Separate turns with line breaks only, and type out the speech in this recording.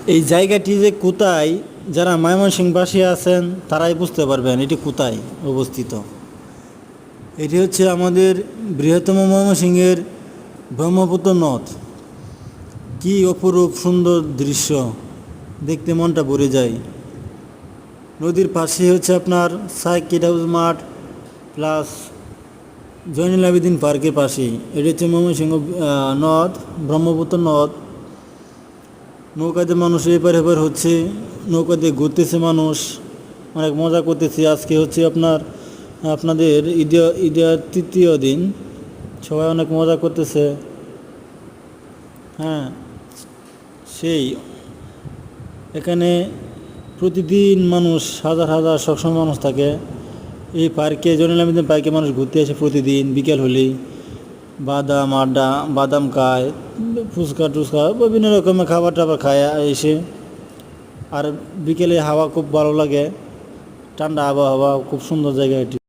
এই জায়গাটি যে কোথায়, যারা ময়মনসিংহবাসী আছেন তারাই বুঝতে পারবেন এটি কোথায় অবস্থিত। এটি হচ্ছে আমাদের বৃহত্তম ময়মনসিংহের ব্রহ্মপুত্র নদ। কি অপরূপ সুন্দর দৃশ্য, দেখতে মনটা ভরে যায়। নদীর পাশে হচ্ছে আপনার সার্কিট হাউস মাঠ প্লাস জয়নুল আবেদিন পার্কের পাশেই এটি হচ্ছে ময়মনসিংহ নদ, ব্রহ্মপুত্র নদ। নৌকাতে মানুষ এপার এপার হচ্ছে, নৌকাতে ঘুরতেছে মানুষ, অনেক মজা করতেছে। আজকে হচ্ছে আপনাদের ঈদের তৃতীয় দিন, সবাই অনেক মজা করতেছে। হ্যাঁ, সেই এখানে প্রতিদিন মানুষ হাজার হাজার সবসময় মানুষ থাকে এই পার্কে। জয়নুল আবেদিন পার্কে মানুষ ঘুরতে আসে প্রতিদিন বিকেল হলেই। বাদাম খায়, ফুচকা টুচকা বিভিন্ন রকমের খাবার টাবার খায় এসে। আর বিকেলে হাওয়া খুব ভালো লাগে, ঠান্ডা আবহাওয়া, খুব সুন্দর জায়গা এটি।